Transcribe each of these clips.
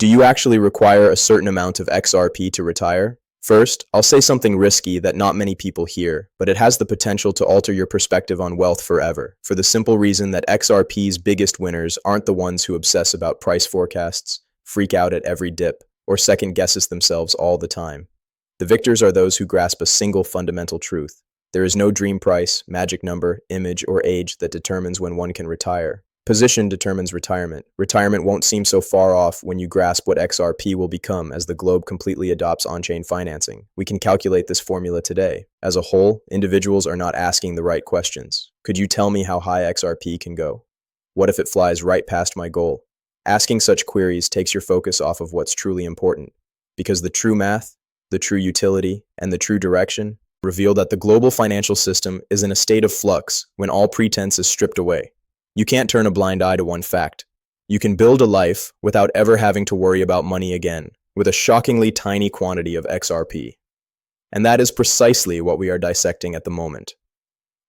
Do you actually require a certain amount of XRP to retire? First, I'll say something risky that not many people hear, but it has the potential to alter your perspective on wealth forever, for the simple reason that XRP's biggest winners aren't the ones who obsess about price forecasts, freak out at every dip, or second guesses themselves all the time. The victors are those who grasp a single fundamental truth. There is no dream price, magic number, image, or age that determines when one can retire. Position determines retirement. Retirement won't seem so far off when you grasp what XRP will become as the globe completely adopts on-chain financing. We can calculate this formula today. As a whole, individuals are not asking the right questions. Could you tell me how high XRP can go? What if it flies right past my goal? Asking such queries takes your focus off of what's truly important, because the true math, the true utility, and the true direction reveal that the global financial system is in a state of flux when all pretense is stripped away. You can't turn a blind eye to one fact. You can build a life without ever having to worry about money again, with a shockingly tiny quantity of XRP. And that is precisely what we are dissecting at the moment.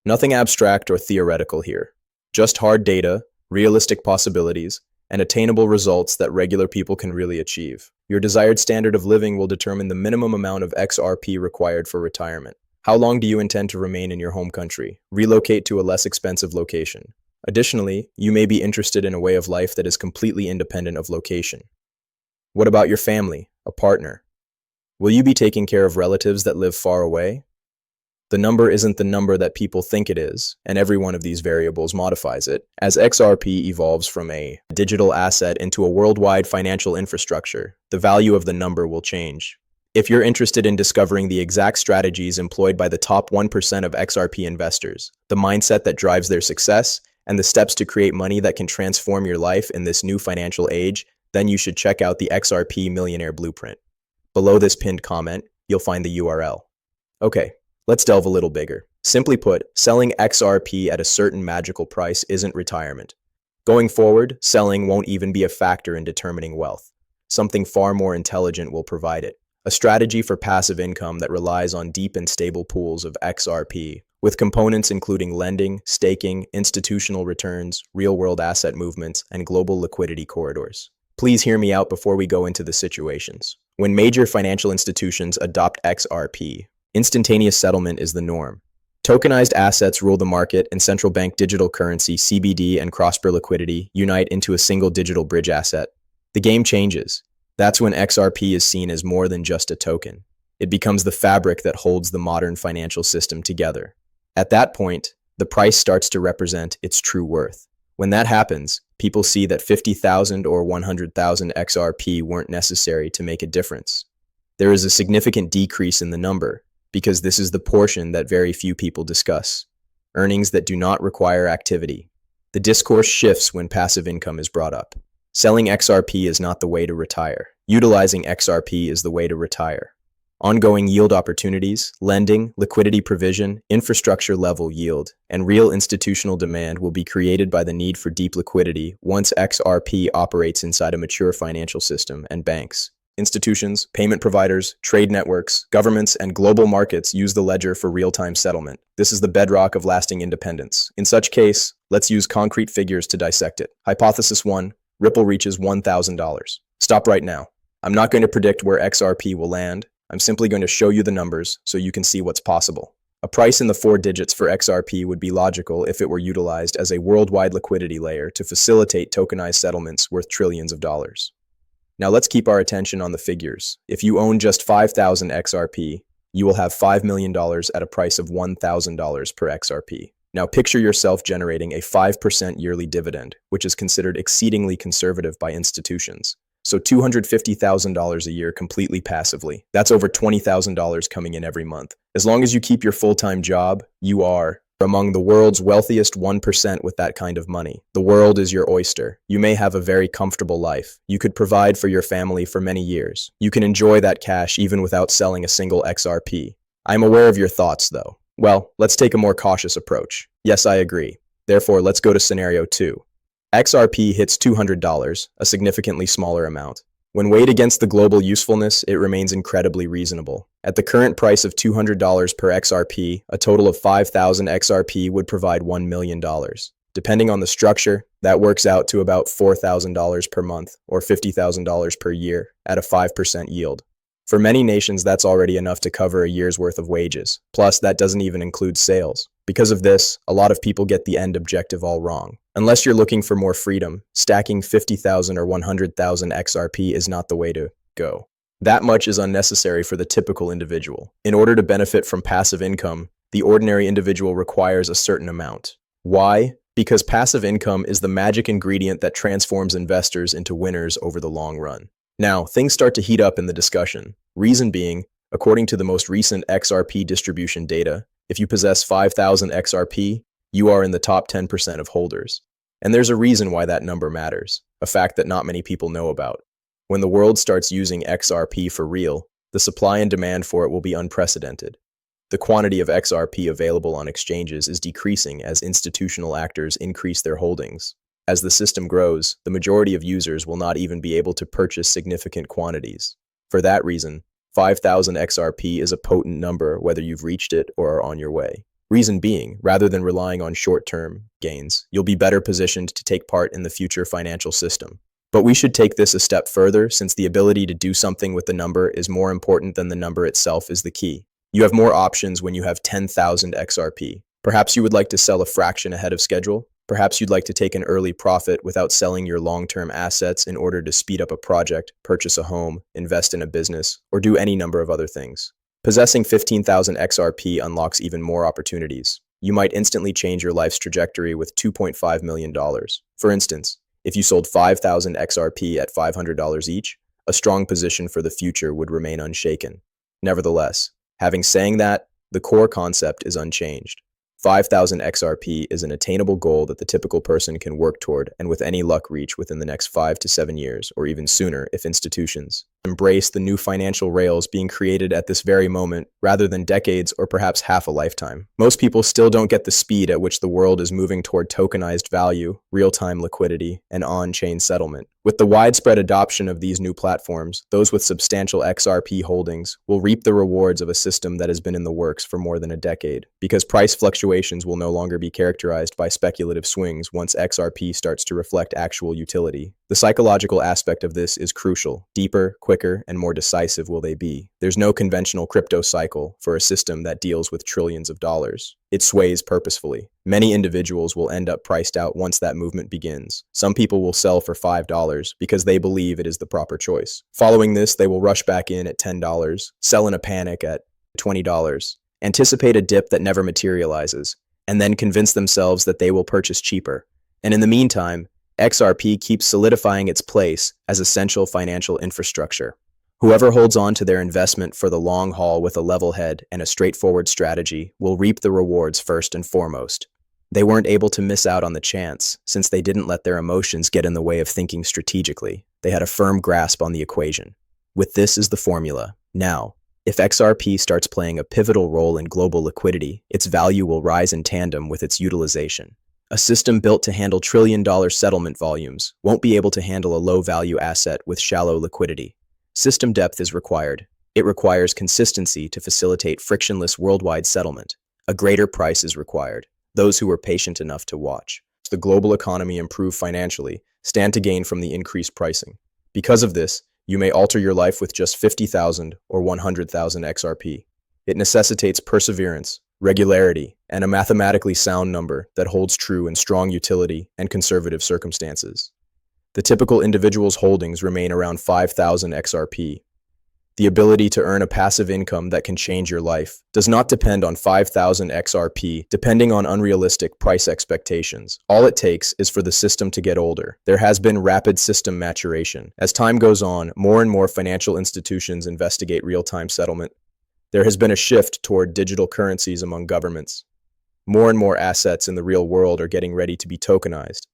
Nothing abstract or theoretical here. Just hard data, realistic possibilities, and attainable results that regular people can really achieve. Your desired standard of living will determine the minimum amount of XRP required for retirement. How long do you intend to remain in your home country? Relocate to a less expensive location. Additionally, you may be interested in a way of life that is completely independent of location. What about your family, a partner? Will you be taking care of relatives that live far away? The number isn't the number that people think it is, and every one of these variables modifies it. As XRP evolves from a digital asset into a worldwide financial infrastructure, the value of the number will change. If you're interested in discovering the exact strategies employed by the top 1% of XRP investors, the mindset that drives their success, and the steps to create money that can transform your life in this new financial age, then you should check out the XRP Millionaire Blueprint. Below this pinned comment, you'll find the URL. Okay, let's delve a little bigger. Simply put, selling XRP at a certain magical price isn't retirement. Going forward, selling won't even be a factor in determining wealth. Something far more intelligent will provide it. A strategy for passive income that relies on deep and stable pools of XRP, with components including lending, staking, institutional returns, real-world asset movements, and global liquidity corridors. Please hear me out before we go into the situations. When major financial institutions adopt XRP, instantaneous settlement is the norm. Tokenized assets rule the market, and central bank digital currency, CBD, and cross-border liquidity unite into a single digital bridge asset. The game changes. That's when XRP is seen as more than just a token. It becomes the fabric that holds the modern financial system together. At that point, the price starts to represent its true worth. When that happens, people see that 50,000 or 100,000 XRP weren't necessary to make a difference. There is a significant decrease in the number, because this is the portion that very few people discuss. Earnings that do not require activity. The discourse shifts when passive income is brought up. Selling XRP is not the way to retire. Utilizing XRP is the way to retire. Ongoing yield opportunities, lending, liquidity provision, infrastructure-level yield, and real institutional demand will be created by the need for deep liquidity once XRP operates inside a mature financial system and banks. Institutions, payment providers, trade networks, governments, and global markets use the ledger for real-time settlement. This is the bedrock of lasting independence. In such case, let's use concrete figures to dissect it. Hypothesis 1, Ripple reaches $1,000. Stop right now. I'm not going to predict where XRP will land. I'm simply going to show you the numbers so you can see what's possible. A price in the 4 digits for XRP would be logical if it were utilized as a worldwide liquidity layer to facilitate tokenized settlements worth trillions of dollars. Now let's keep our attention on the figures. If you own just 5,000 XRP, you will have $5 million at a price of $1,000 per XRP. Now picture yourself generating a 5% yearly dividend, which is considered exceedingly conservative by institutions. So $250,000 a year completely passively. That's over $20,000 coming in every month. As long as you keep your full-time job, you are among the world's wealthiest 1% with that kind of money. The world is your oyster. You may have a very comfortable life. You could provide for your family for many years. You can enjoy that cash even without selling a single XRP. I'm aware of your thoughts, though. Well, let's take a more cautious approach. Yes, I agree. Therefore, let's go to scenario 2. XRP hits $200, a significantly smaller amount. When weighed against the global usefulness, it remains incredibly reasonable. At the current price of $200 per XRP, a total of 5,000 XRP would provide $1 million. Depending on the structure, that works out to about $4,000 per month or $50,000 per year at a 5% yield. For many nations, that's already enough to cover a year's worth of wages. Plus, that doesn't even include sales. Because of this, a lot of people get the end objective all wrong. Unless you're looking for more freedom, stacking 50,000 or 100,000 XRP is not the way to go. That much is unnecessary for the typical individual. In order to benefit from passive income, the ordinary individual requires a certain amount. Why? Because passive income is the magic ingredient that transforms investors into winners over the long run. Now, things start to heat up in the discussion. Reason being, according to the most recent XRP distribution data, if you possess 5,000 XRP, you are in the top 10% of holders. And there's a reason why that number matters, a fact that not many people know about. When the world starts using XRP for real, the supply and demand for it will be unprecedented. The quantity of XRP available on exchanges is decreasing as institutional actors increase their holdings. As the system grows, the majority of users will not even be able to purchase significant quantities. For that reason, 5,000 XRP is a potent number whether you've reached it or are on your way. Reason being, rather than relying on short-term gains, you'll be better positioned to take part in the future financial system. But we should take this a step further, since the ability to do something with the number is more important than the number itself is the key. You have more options when you have 10,000 XRP. Perhaps you would like to sell a fraction ahead of schedule. Perhaps you'd like to take an early profit without selling your long-term assets in order to speed up a project, purchase a home, invest in a business, or do any number of other things. Possessing 15,000 XRP unlocks even more opportunities. You might instantly change your life's trajectory with $2.5 million. For instance, if you sold 5,000 XRP at $500 each, a strong position for the future would remain unshaken. Nevertheless, having saying that, the core concept is unchanged. 5,000 XRP is an attainable goal that the typical person can work toward and with any luck reach within the next 5 to 7 years, or even sooner if institutions embrace the new financial rails being created at this very moment rather than decades or perhaps half a lifetime. Most people still don't get the speed at which the world is moving toward tokenized value, real-time liquidity, and on-chain settlement. With the widespread adoption of these new platforms, those with substantial XRP holdings will reap the rewards of a system that has been in the works for more than a decade, because price fluctuations will no longer be characterized by speculative swings once XRP starts to reflect actual utility. The psychological aspect of this is crucial. Deeper, quicker, and more decisive will they be. There's no conventional crypto cycle for a system that deals with trillions of dollars. It sways purposefully. Many individuals will end up priced out once that movement begins. Some people will sell for $5 because they believe it is the proper choice. Following this, they will rush back in at $10, sell in a panic at $20, anticipate a dip that never materializes, and then convince themselves that they will purchase cheaper. And in the meantime, XRP keeps solidifying its place as essential financial infrastructure. Whoever holds on to their investment for the long haul with a level head and a straightforward strategy will reap the rewards first and foremost. They weren't able to miss out on the chance, since they didn't let their emotions get in the way of thinking strategically. They had a firm grasp on the equation. With this as the formula. Now, if XRP starts playing a pivotal role in global liquidity, its value will rise in tandem with its utilization. A system built to handle trillion-dollar settlement volumes won't be able to handle a low-value asset with shallow liquidity. System depth is required. It requires consistency to facilitate frictionless worldwide settlement. A greater price is required. Those who are patient enough to watch the global economy improve financially stand to gain from the increased pricing. Because of this, you may alter your life with just 50,000 or 100,000 XRP. It necessitates perseverance, regularity, and a mathematically sound number that holds true in strong utility and conservative circumstances. The typical individual's holdings remain around 5,000 XRP. The ability to earn a passive income that can change your life does not depend on 5,000 XRP, depending on unrealistic price expectations. All it takes is for the system to get older. There has been rapid system maturation. As time goes on, more and more financial institutions investigate real-time settlement. There has been a shift toward digital currencies among governments. More and more assets in the real world are getting ready to be tokenized.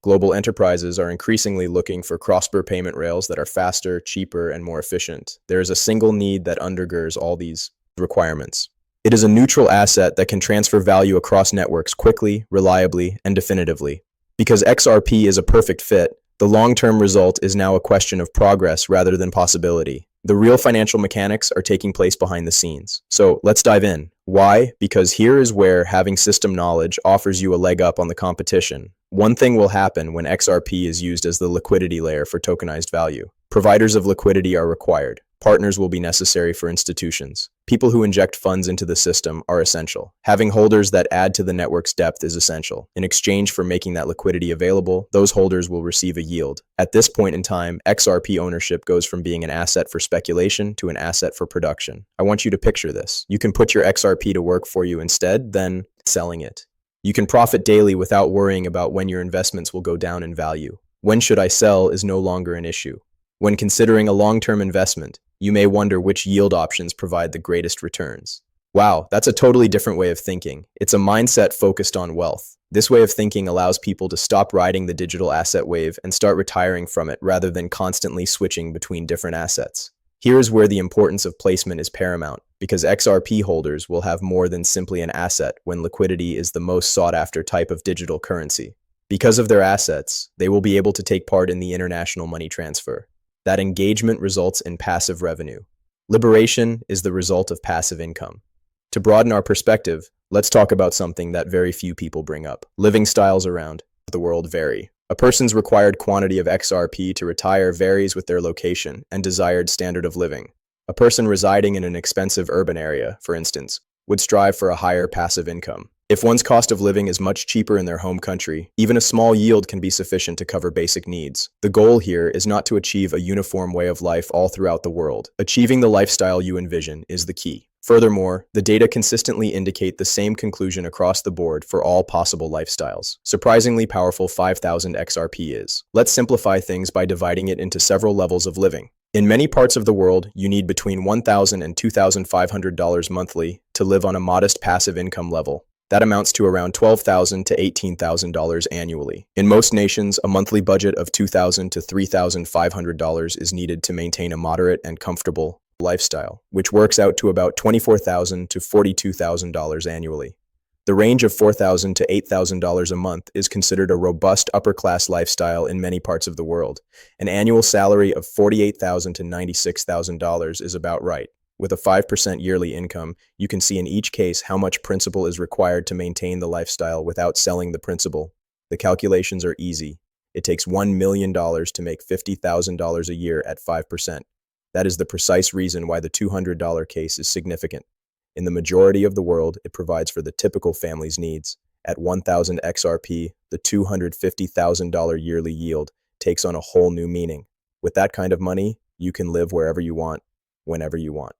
Global enterprises are increasingly looking for cross-border payment rails that are faster, cheaper, and more efficient. There is a single need that undergirds all these requirements. It is a neutral asset that can transfer value across networks quickly, reliably, and definitively. Because XRP is a perfect fit, the long-term result is now a question of progress rather than possibility. The real financial mechanics are taking place behind the scenes. So let's dive in. Why? Because here is where having system knowledge offers you a leg up on the competition. One thing will happen when XRP is used as the liquidity layer for tokenized value. Providers of liquidity are required. Partners will be necessary for institutions. People who inject funds into the system are essential. Having holders that add to the network's depth is essential. In exchange for making that liquidity available, those holders will receive a yield. At this point in time, XRP ownership goes from being an asset for speculation to an asset for production. I want you to picture this. You can put your XRP to work for you instead, then selling it. You can profit daily without worrying about when your investments will go down in value. When should I sell is no longer an issue. When considering a long-term investment, you may wonder which yield options provide the greatest returns. Wow, that's a totally different way of thinking. It's a mindset focused on wealth. This way of thinking allows people to stop riding the digital asset wave and start retiring from it rather than constantly switching between different assets. Here's where the importance of placement is paramount, because XRP holders will have more than simply an asset when liquidity is the most sought-after type of digital currency. Because of their assets, they will be able to take part in the international money transfer. That engagement results in passive revenue. Liberation is the result of passive income. To broaden our perspective, let's talk about something that very few people bring up. Living styles around the world vary. A person's required quantity of XRP to retire varies with their location and desired standard of living. A person residing in an expensive urban area, for instance, would strive for a higher passive income. If one's cost of living is much cheaper in their home country, even a small yield can be sufficient to cover basic needs. The goal here is not to achieve a uniform way of life all throughout the world. Achieving the lifestyle you envision is the key. Furthermore, the data consistently indicate the same conclusion across the board for all possible lifestyles. Surprisingly powerful 5,000 XRP is. Let's simplify things by dividing it into several levels of living. In many parts of the world, you need between $1,000 and $2,500 monthly to live on a modest passive income level. That amounts to around $12,000 to $18,000 annually. In most nations, a monthly budget of $2,000 to $3,500 is needed to maintain a moderate and comfortable lifestyle, which works out to about $24,000 to $42,000 annually. The range of $4,000 to $8,000 a month is considered a robust upper-class lifestyle in many parts of the world. An annual salary of $48,000 to $96,000 is about right. With a 5% yearly income, you can see in each case how much principal is required to maintain the lifestyle without selling the principal. The calculations are easy. It takes $1 million to make $50,000 a year at 5%. That is the precise reason why the $200 case is significant. In the majority of the world, it provides for the typical family's needs. At 1,000 XRP, the $250,000 yearly yield takes on a whole new meaning. With that kind of money, you can live wherever you want, whenever you want.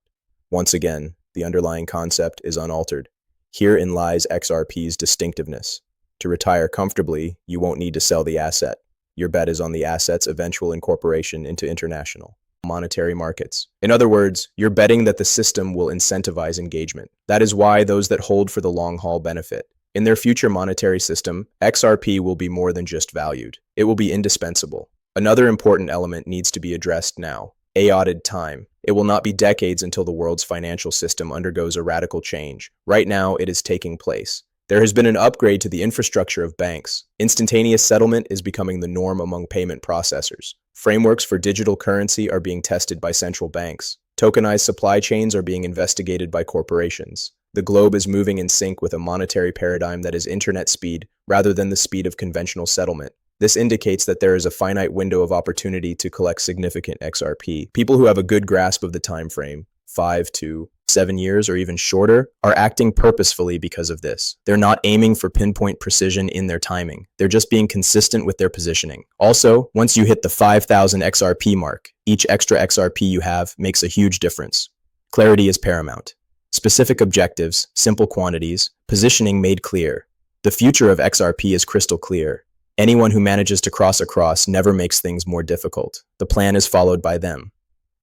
Once again, the underlying concept is unaltered. Herein lies XRP's distinctiveness. To retire comfortably, you won't need to sell the asset. Your bet is on the asset's eventual incorporation into international monetary markets. In other words, you're betting that the system will incentivize engagement. That is why those that hold for the long haul benefit. In their future monetary system, XRP will be more than just valued. It will be indispensable. Another important element needs to be addressed now. Allotted time. It will not be decades until the world's financial system undergoes a radical change. Right now, it is taking place. There has been an upgrade to the infrastructure of banks. Instantaneous settlement is becoming the norm among payment processors. Frameworks for digital currency are being tested by central banks. Tokenized supply chains are being investigated by corporations. The globe is moving in sync with a monetary paradigm that is internet speed rather than the speed of conventional settlement. This indicates that there is a finite window of opportunity to collect significant XRP. People who have a good grasp of the time frame, 5 to 7 years or even shorter, are acting purposefully because of this. They're not aiming for pinpoint precision in their timing. They're just being consistent with their positioning. Also, once you hit the 5,000 XRP mark, each extra XRP you have makes a huge difference. Clarity is paramount. Specific objectives, simple quantities, positioning made clear. The future of XRP is crystal clear. Anyone who manages to cross across never makes things more difficult. The plan is followed by them.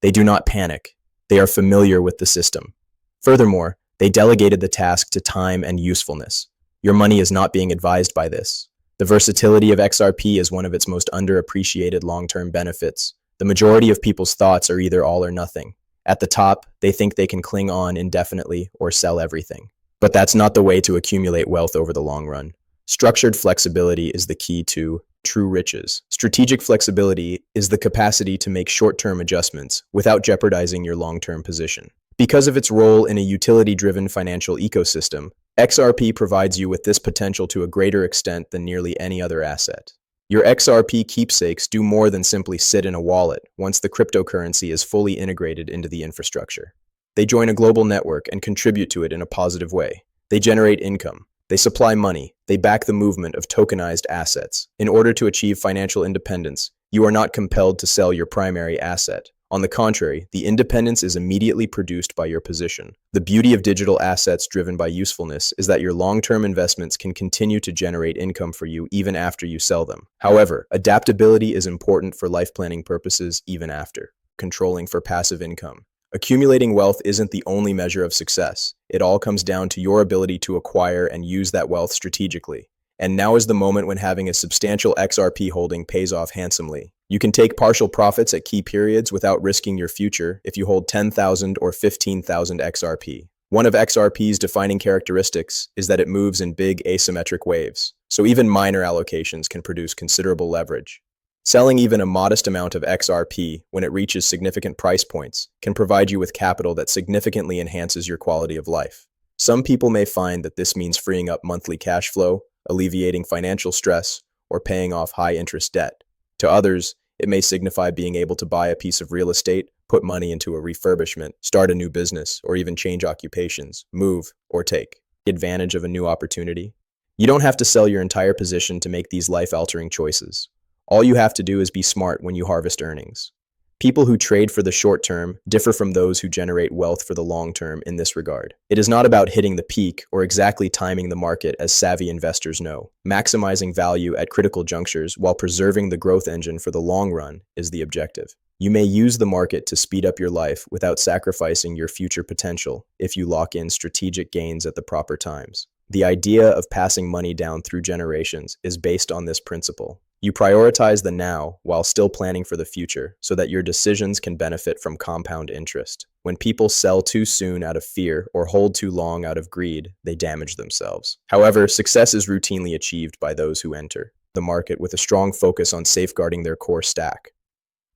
They do not panic. They are familiar with the system. Furthermore, they delegated the task to time and usefulness. Your money is not being advised by this. The versatility of XRP is one of its most underappreciated long-term benefits. The majority of people's thoughts are either all or nothing. At the top, they think they can cling on indefinitely or sell everything. But that's not the way to accumulate wealth over the long run. Structured flexibility is the key to true riches. Strategic flexibility is the capacity to make short-term adjustments without jeopardizing your long-term position. Because of its role in a utility-driven financial ecosystem, XRP provides you with this potential to a greater extent than nearly any other asset. Your XRP keepsakes do more than simply sit in a wallet once the cryptocurrency is fully integrated into the infrastructure. They join a global network and contribute to it in a positive way. They generate income. They supply money. They back the movement of tokenized assets. In order to achieve financial independence, you are not compelled to sell your primary asset. On the contrary, the independence is immediately produced by your position. The beauty of digital assets driven by usefulness is that your long-term investments can continue to generate income for you even after you sell them. However, adaptability is important for life planning purposes even after. Controlling for passive income. Accumulating wealth isn't the only measure of success. It all comes down to your ability to acquire and use that wealth strategically. And now is the moment when having a substantial XRP holding pays off handsomely. You can take partial profits at key periods without risking your future if you hold 10,000 or 15,000 XRP. One of XRP's defining characteristics is that it moves in big asymmetric waves, so even minor allocations can produce considerable leverage. Selling even a modest amount of XRP when it reaches significant price points can provide you with capital that significantly enhances your quality of life. Some people may find that this means freeing up monthly cash flow, alleviating financial stress, or paying off high-interest debt. To others, it may signify being able to buy a piece of real estate, put money into a refurbishment, start a new business, or even change occupations, move, or take advantage of a new opportunity. You don't have to sell your entire position to make these life-altering choices. All you have to do is be smart when you harvest earnings. People who trade for the short term differ from those who generate wealth for the long term in this regard. It is not about hitting the peak or exactly timing the market, as savvy investors know. Maximizing value at critical junctures while preserving the growth engine for the long run is the objective. You may use the market to speed up your life without sacrificing your future potential if you lock in strategic gains at the proper times. The idea of passing money down through generations is based on this principle. You prioritize the now while still planning for the future so that your decisions can benefit from compound interest. When people sell too soon out of fear or hold too long out of greed, they damage themselves. However, success is routinely achieved by those who enter the market with a strong focus on safeguarding their core stack.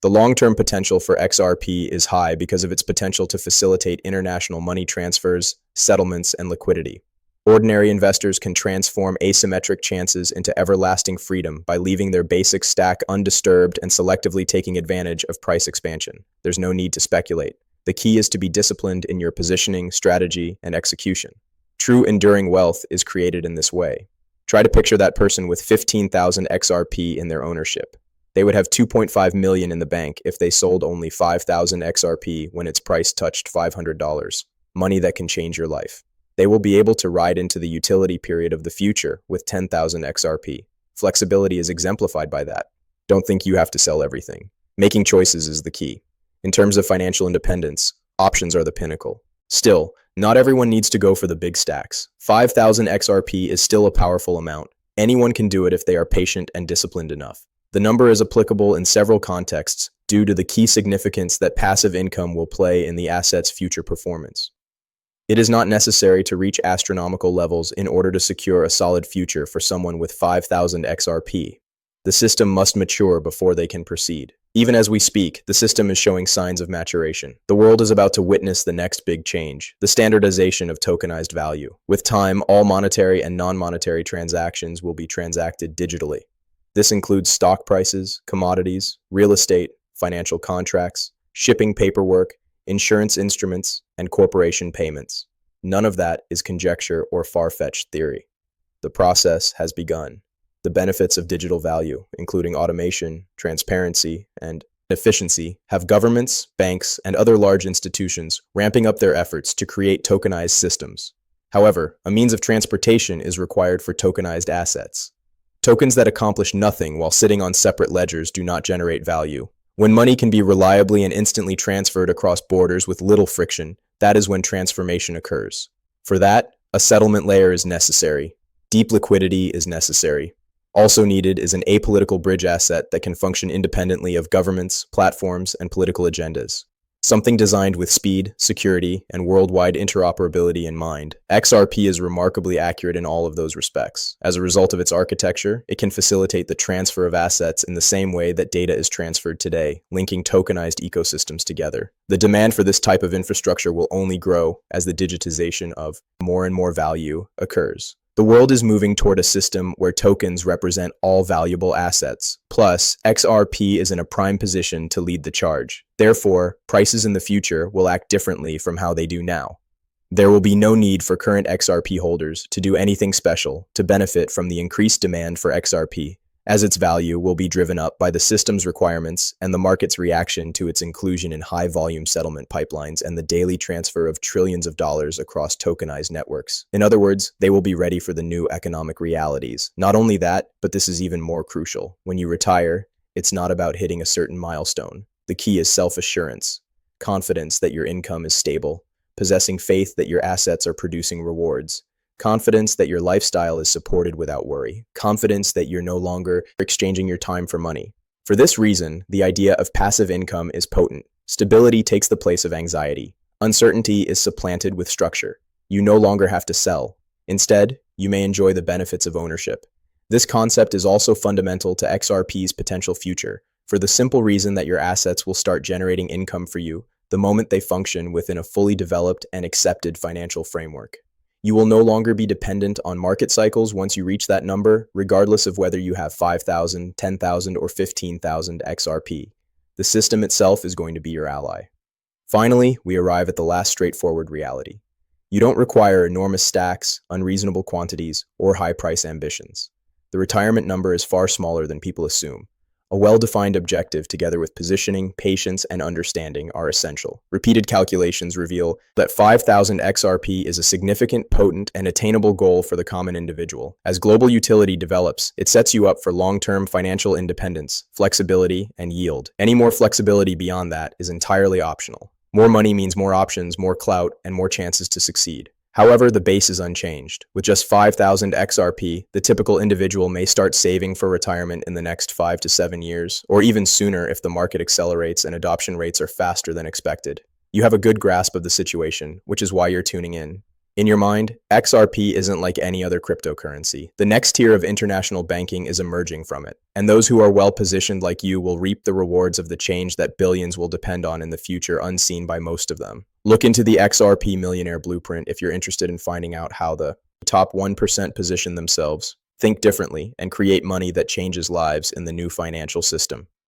The long-term potential for XRP is high because of its potential to facilitate international money transfers, settlements, and liquidity. Ordinary investors can transform asymmetric chances into everlasting freedom by leaving their basic stack undisturbed and selectively taking advantage of price expansion. There's no need to speculate. The key is to be disciplined in your positioning, strategy, and execution. True enduring wealth is created in this way. Try to picture that person with 15,000 XRP in their ownership. They would have 2.5 million in the bank if they sold only 5,000 XRP when its price touched $500. Money that can change your life. They will be able to ride into the utility period of the future with 10,000 XRP. Flexibility is exemplified by that. Don't think you have to sell everything. Making choices is the key. In terms of financial independence, options are the pinnacle. Still, not everyone needs to go for the big stacks. 5,000 XRP is still a powerful amount. Anyone can do it if they are patient and disciplined enough. The number is applicable in several contexts due to the key significance that passive income will play in the asset's future performance. It is not necessary to reach astronomical levels in order to secure a solid future for someone with 5,000 XRP. The system must mature before they can proceed. Even as we speak, the system is showing signs of maturation. The world is about to witness the next big change, the standardization of tokenized value. With time, all monetary and non-monetary transactions will be transacted digitally. This includes stock prices, commodities, real estate, financial contracts, shipping paperwork, insurance instruments, and corporation payments. None of that is conjecture or far-fetched theory. The process has begun. The benefits of digital value, including automation, transparency, and efficiency, have governments, banks, and other large institutions ramping up their efforts to create tokenized systems. However, a means of transportation is required for tokenized assets. Tokens that accomplish nothing while sitting on separate ledgers do not generate value. When money can be reliably and instantly transferred across borders with little friction, that is when transformation occurs. For that, a settlement layer is necessary. Deep liquidity is necessary. Also needed is an apolitical bridge asset that can function independently of governments, platforms, and political agendas. Something designed with speed, security, and worldwide interoperability in mind, XRP is remarkably accurate in all of those respects. As a result of its architecture, it can facilitate the transfer of assets in the same way that data is transferred today, linking tokenized ecosystems together. The demand for this type of infrastructure will only grow as the digitization of more and more value occurs. The world is moving toward a system where tokens represent all valuable assets. Plus, XRP is in a prime position to lead the charge. Therefore, prices in the future will act differently from how they do now. There will be no need for current XRP holders to do anything special to benefit from the increased demand for XRP, as its value will be driven up by the system's requirements and the market's reaction to its inclusion in high-volume settlement pipelines and the daily transfer of trillions of dollars across tokenized networks. In other words, they will be ready for the new economic realities. Not only that, but this is even more crucial. When you retire, it's not about hitting a certain milestone. The key is self-assurance, confidence that your income is stable, possessing faith that your assets are producing rewards, confidence that your lifestyle is supported without worry, confidence that you're no longer exchanging your time for money. For this reason, the idea of passive income is potent. Stability takes the place of anxiety. Uncertainty is supplanted with structure. You no longer have to sell. Instead, you may enjoy the benefits of ownership. This concept is also fundamental to XRP's potential future, for the simple reason that your assets will start generating income for you the moment they function within a fully developed and accepted financial framework. You will no longer be dependent on market cycles once you reach that number, regardless of whether you have 5,000, 10,000, or 15,000 XRP. The system itself is going to be your ally. Finally, we arrive at the last straightforward reality. You don't require enormous stacks, unreasonable quantities, or high-price ambitions. The retirement number is far smaller than people assume. A well-defined objective together with positioning, patience, and understanding are essential. Repeated calculations reveal that 5,000 XRP is a significant, potent, and attainable goal for the common individual. As global utility develops, it sets you up for long-term financial independence, flexibility, and yield. Any more flexibility beyond that is entirely optional. More money means more options, more clout, and more chances to succeed. However, the base is unchanged. With just 5,000 XRP, the typical individual may start saving for retirement in the next 5 to 7 years, or even sooner if the market accelerates and adoption rates are faster than expected. You have a good grasp of the situation, which is why you're tuning in. In your mind, XRP isn't like any other cryptocurrency. The next tier of international banking is emerging from it, and those who are well-positioned like you will reap the rewards of the change that billions will depend on in the future unseen by most of them. Look into the XRP Millionaire Blueprint if you're interested in finding out how the top 1% position themselves, think differently, and create money that changes lives in the new financial system.